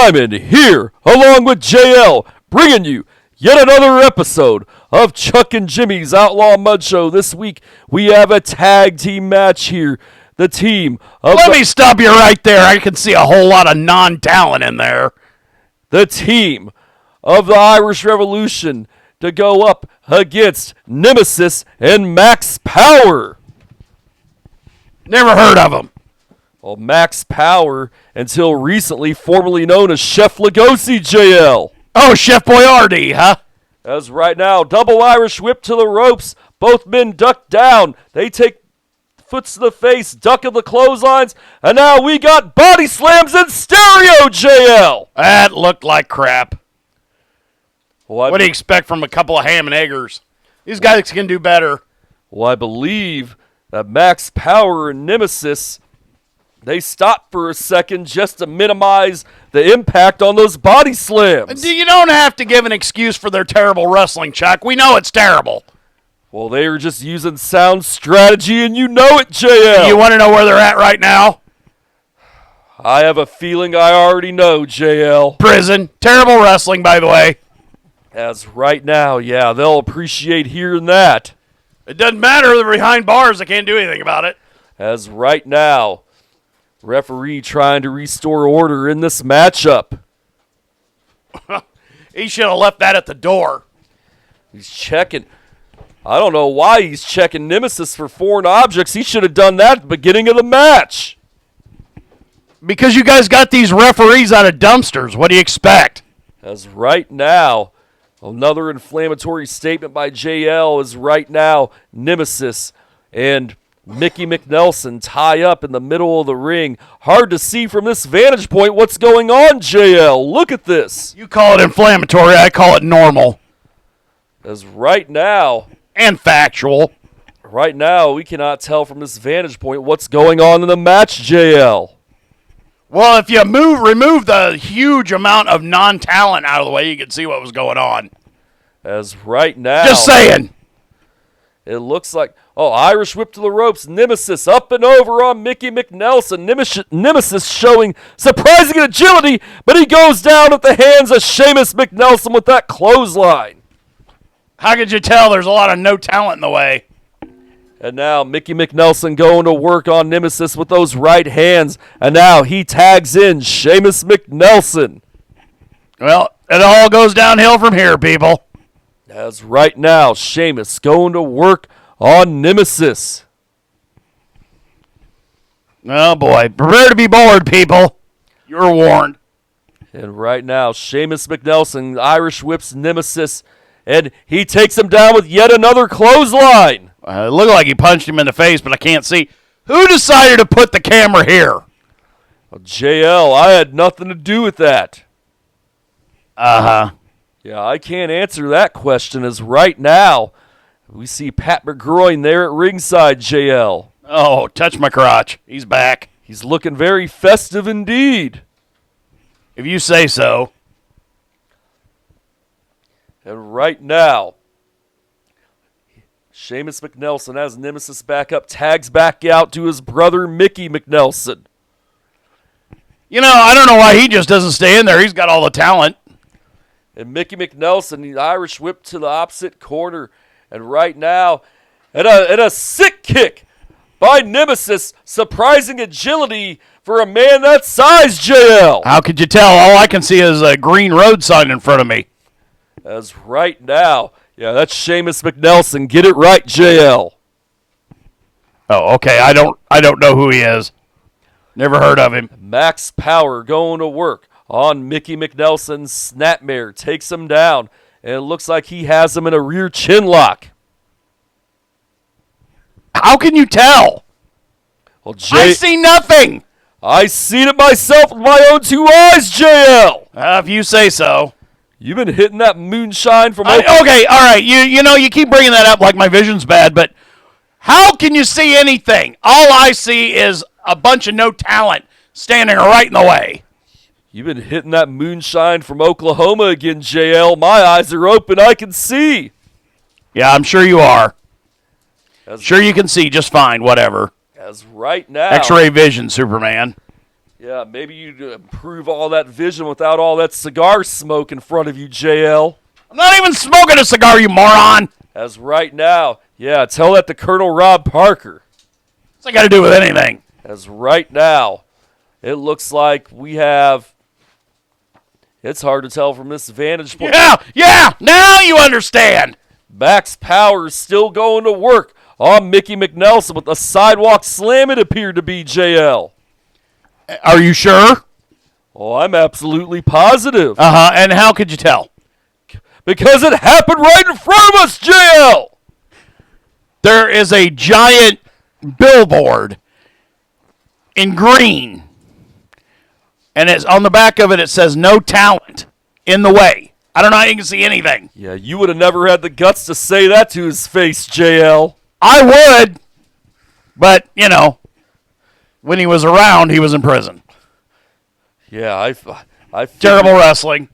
Simon here, along with JL, bringing you yet another episode of Chuck and Jimmy's Outlaw Mudshow. This week, we have a tag team match here. The team of... Let me stop you right there. I can see a whole lot of non-talent in there. The team of the Irish Revolution to go up against Nemesis and Max Power. Never heard of him. Well, Max Power, until recently formerly known as Chef Lugosi, JL. Oh, Chef Boyardee, huh? As right now, double Irish whip to the ropes. Both men duck down. They take foots to the face, ducking the clotheslines, and now we got body slams in stereo, JL. That looked like crap. Well, what do you expect from a couple of ham and eggers? These guys can do better. Well, I believe that Max Power and Nemesis, they stopped for a second just to minimize the impact on those body slams. You don't have to give an excuse for their terrible wrestling, Chuck. We know it's terrible. Well, they were just using sound strategy, and you know it, JL. You want to know where they're at right now? I have a feeling I already know, JL. Prison. Terrible wrestling, by the way. As right now, yeah, they'll appreciate hearing that. It doesn't matter. They're behind bars. They can't do anything about it. As right now, referee trying to restore order in this matchup. He should have left that at the door. He's checking. I don't know why he's checking Nemesis for foreign objects. He should have done that at the beginning of the match. Because you guys got these referees out of dumpsters. What do you expect? As right now, another inflammatory statement by JL is right now, Nemesis and Mickey McNelson tie up in the middle of the ring. Hard to see from this vantage point what's going on, JL. Look at this. You call it inflammatory, I call it normal. As right now... and factual. Right now, we cannot tell from this vantage point what's going on in the match, JL. Well, if you remove the huge amount of non-talent out of the way, you can see what was going on. As right now... just saying. It looks like... oh, Irish whip to the ropes. Nemesis up and over on Mickey McNelson. Nemesis showing surprising agility, but he goes down at the hands of Seamus McNelson with that clothesline. How could you tell there's a lot of no talent in the way? And now Mickey McNelson going to work on Nemesis with those right hands. And now he tags in Seamus McNelson. Well, it all goes downhill from here, people. As right now, Seamus going to work on Nemesis. Oh, boy. Prepare to be bored, people. You're warned. And right now, Seamus McNelson Irish whips Nemesis. And he takes him down with yet another clothesline. It looked like he punched him in the face, but I can't see. Who decided to put the camera here? Well, JL, I had nothing to do with that. Uh-huh. Yeah, I can't answer that question, as right now we see Pat McGroin there at ringside, JL. Oh, touch my crotch. He's back. He's looking very festive indeed. If you say so. And right now, Seamus McNelson has Nemesis back up, tags back out to his brother Mickey McNelson. You know, I don't know why he just doesn't stay in there. He's got all the talent. And Mickey McNelson, the Irish whip to the opposite corner. And right now, and a sick kick by Nemesis. Surprising agility for a man that size, JL. How could you tell? All I can see is a green road sign in front of me. As right now, yeah, that's Seamus McNelson. Get it right, JL. Oh, okay. I don't know who he is. Never heard of him. Max Power going to work on Mickey McNelson's snapmare. Takes him down, and it looks like he has him in a rear chin lock. How can you tell? Well, I see nothing. I seen it myself with my own two eyes, JL. If you say so. You've been hitting that moonshine from... okay, all right. You know, you keep bringing that up like my vision's bad, but how can you see anything? All I see is a bunch of no talent standing right in the way. You've been hitting that moonshine from Oklahoma again, JL. My eyes are open. I can see. Yeah, I'm sure you are. Sure you can see just fine, whatever. As right now... X-ray vision, Superman. Yeah, maybe you improve all that vision without all that cigar smoke in front of you, JL. I'm not even smoking a cigar, you moron. As right now, yeah, tell that to Colonel Rob Parker. What's that got to do with anything? As right now, it looks like we have. It's hard to tell from this vantage point. Yeah, now you understand. Max Power is still going to work on Mickey McNelson with a sidewalk slam, it appeared to be, JL. Are you sure? Oh, I'm absolutely positive. And how could you tell? Because it happened right in front of us, JL. There is a giant billboard in green, and it's on the back of it. It says "No talent in the way." I don't know how you can see anything. Yeah, you would have never had the guts to say that to his face, JL. I would, but when he was around, he was in prison. Yeah, I figured, Terrible wrestling.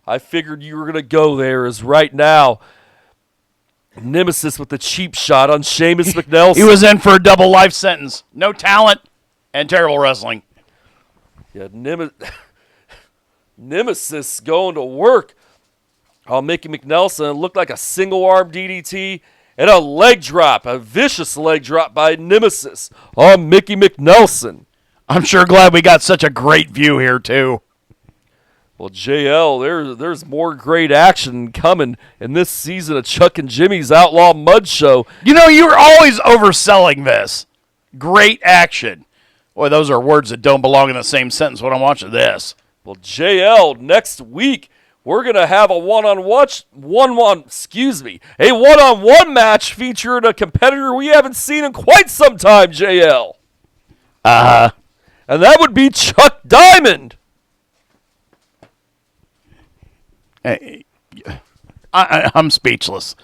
I figured you were gonna go there. As right now, Nemesis with the cheap shot on Sheamus McNelson. He was in for a double life sentence. No talent and terrible wrestling. Yeah, Nemesis going to work on Mickey McNelson. It looked like a single-arm DDT and a leg drop, a vicious leg drop by Nemesis on Mickey McNelson. I'm sure glad we got such a great view here, too. Well, JL, there's more great action coming in this season of Chuck and Jimmy's Outlaw Mudshow. You're always overselling this. Great action. Boy, those are words that don't belong in the same sentence when I'm watching this. Well, JL, next week, we're going to have a one-on-one match featuring a competitor we haven't seen in quite some time, JL. Uh-huh. And that would be Chuck Diamond. I'm speechless.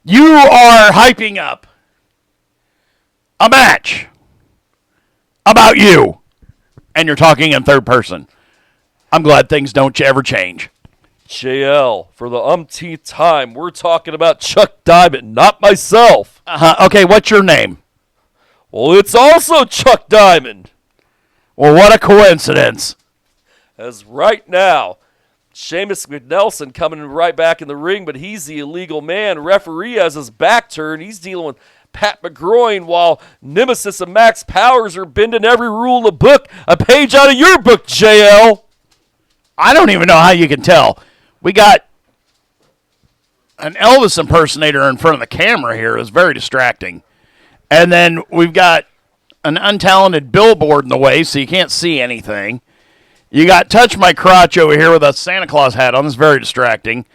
You are hyping up a match about you, and you're talking in third person. I'm glad things don't ever change. JL, for the umpteenth time, we're talking about Chuck Diamond, not myself. Okay, what's your name? Well, it's also Chuck Diamond. Well, what a coincidence. As right now, Sheamus McNelson coming right back in the ring, but he's the illegal man. Referee has his back turned. He's dealing with Pat McGroin while Nemesis and Max Powers are bending every rule in the book. A page out of your book, JL. I don't even know how you can tell. We got an Elvis impersonator in front of the camera here. It was very distracting. And then we've got an untalented billboard in the way, so you can't see anything. You got Touch My Crotch over here with a Santa Claus hat on. It's very distracting.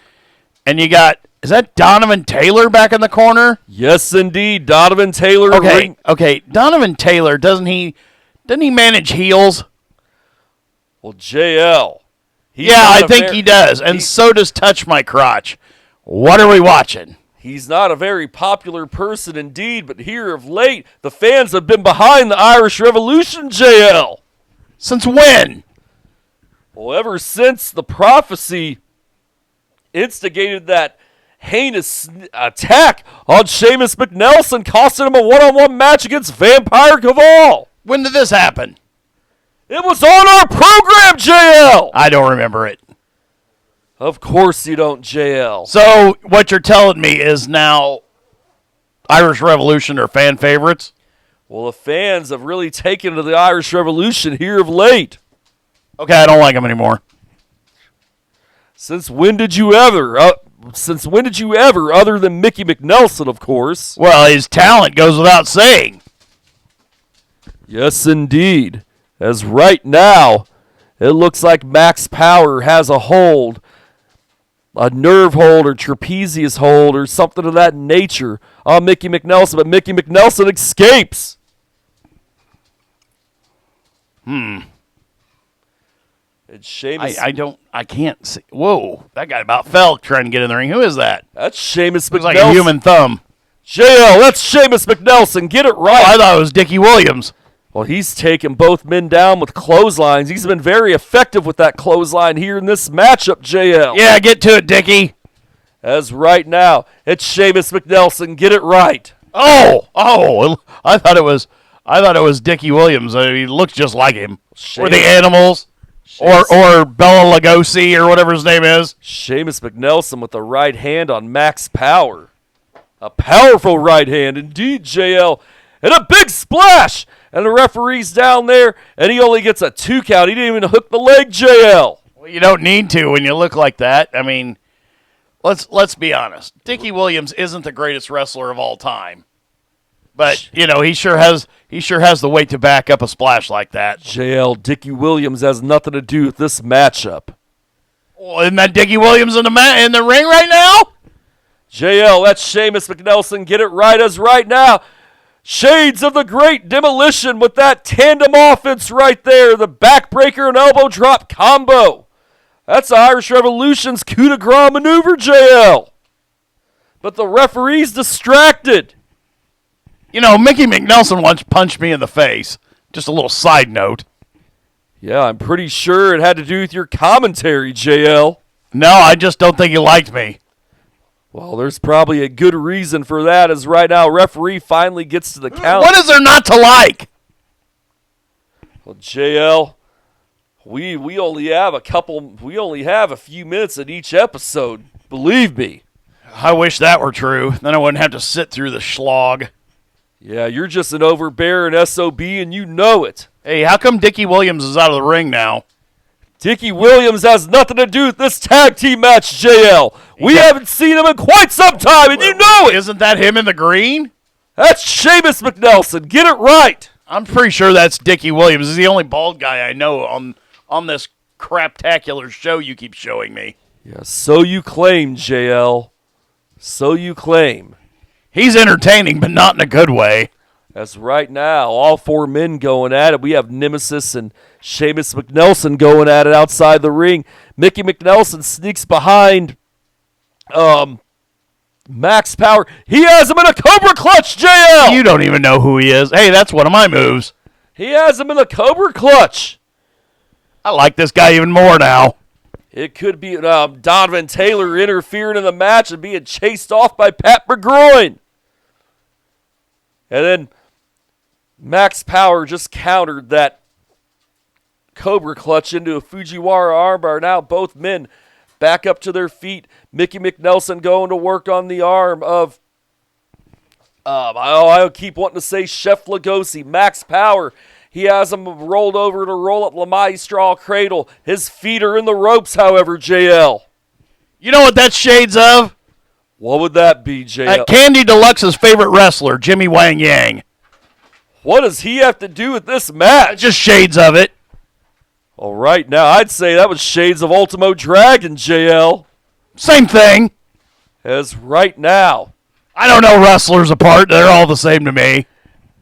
And you got, is that Donovan Taylor back in the corner? Yes, indeed. Donovan Taylor. Okay. Donovan Taylor, doesn't he manage heels? Well, JL. I think he does. And so does Touch My Crotch. What are we watching? He's not a very popular person indeed, but here of late, the fans have been behind the Irish Revolution, JL. Since when? Well, ever since the prophecy instigated that heinous attack on Sheamus McNelson, costing him a one-on-one match against Vampire Caval. When did this happen? It was on our program, JL. I don't remember it. Of course you don't, JL. So what you're telling me is now Irish Revolution are fan favorites? Well, the fans have really taken to the Irish Revolution here of late. Okay, I don't like them anymore. Since when did you ever, other than Mickey McNelson, of course? Well, his talent goes without saying. Yes, indeed. As right now, it looks like Max Power has a hold, a nerve hold or trapezius hold or something of that nature on Mickey McNelson, but Mickey McNelson escapes. And Sheamus. I can't see. Whoa, that guy about fell trying to get in the ring. Who is that? That's Sheamus McNelson. Looks like a human thumb. JL, that's Sheamus McNelson. Get it right. Oh, I thought it was Dickie Williams. Well, he's taken both men down with clotheslines. He's been very effective with that clothesline here in this matchup, JL. Yeah, get to it, Dickie. As right now, it's Sheamus McNelson. Get it right. Oh, I thought it was I thought it was Dickie Williams. He looks just like him. Or the Sheamus- Animals. Or Bella Lugosi or whatever his name is. Sheamus McNelson with the right hand on Max Power. A powerful right hand indeed, JL. And a big splash. And the referee's down there, and he only gets a 2 count. He didn't even hook the leg, JL. Well, you don't need to when you look like that. I mean, let's be honest. Dickie Williams isn't the greatest wrestler of all time. But, you know, he sure has the weight to back up a splash like that. JL, Dickie Williams has nothing to do with this matchup. Well, isn't that Dickie Williams in the ring right now? JL, that's Sheamus McNelson. Get it right as right now. Shades of the Great Demolition with that tandem offense right there. The backbreaker and elbow drop combo. That's Irish Revolution's coup de grace maneuver, JL. But the referee's distracted. You know, Mickey McNelson once punched me in the face. Just a little side note. Yeah, I'm pretty sure it had to do with your commentary, JL. No, I just don't think he liked me. Well, there's probably a good reason for that, as right now referee finally gets to the count. What is there not to like? Well, JL, we only have a few minutes in each episode. Believe me. I wish that were true. Then I wouldn't have to sit through the schlog. Yeah, you're just an overbearing SOB, and you know it. Hey, how come Dickie Williams is out of the ring now? Dickie Williams has nothing to do with this tag team match, JL. We haven't seen him in quite some time, and you know it. Isn't that him in the green? That's Sheamus McNelson. Get it right. I'm pretty sure that's Dickie Williams. He's the only bald guy I know on this craptacular show you keep showing me. Yeah, so you claim, JL. So you claim. He's entertaining, but not in a good way. As right now, all 4 men going at it. We have Nemesis and Sheamus McNelson going at it outside the ring. Mickey McNelson sneaks behind Max Power. He has him in a Cobra Clutch, JL! You don't even know who he is. Hey, that's one of my moves. He has him in a Cobra Clutch. I like this guy even more now. It could be Donovan Taylor interfering in the match and being chased off by Pat McGroin. And then Max Power just countered that Cobra Clutch into a Fujiwara armbar. Now both men back up to their feet. Mickey McNelson going to work on the arm of, I keep wanting to say Chef Lugosi. Max Power, he has him rolled over to roll up La Maestral Cradle. His feet are in the ropes, however, JL. You know what that's shades of? What would that be, JL? Candy Deluxe's favorite wrestler, Jimmy Wang Yang. What does he have to do with this match? Just shades of it. All right, now I'd say that was shades of Ultimo Dragon, JL. Same thing. As right now. I don't know wrestlers apart. They're all the same to me.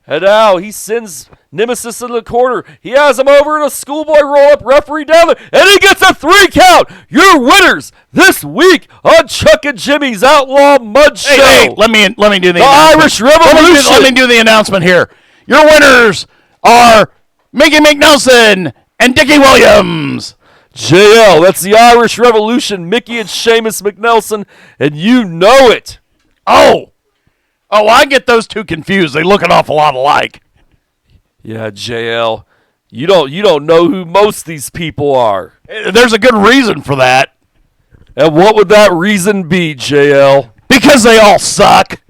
And now he sends Nemesis in the corner. He has him over in a schoolboy roll-up, referee down there, and he gets a 3 count. Your winners this week on Chuck and Jimmy's Outlaw Mudshow. Hey, let me do the Irish Revolution. Let me do the announcement here. Your winners are Mickey McNelson and Dickie Williams. JL, that's the Irish Revolution, Mickey and Sheamus McNelson, and you know it. Oh, I get those two confused. They look an awful lot alike. Yeah, JL, you don't know who most of these people are. There's a good reason for that. And what would that reason be, JL? Because they all suck.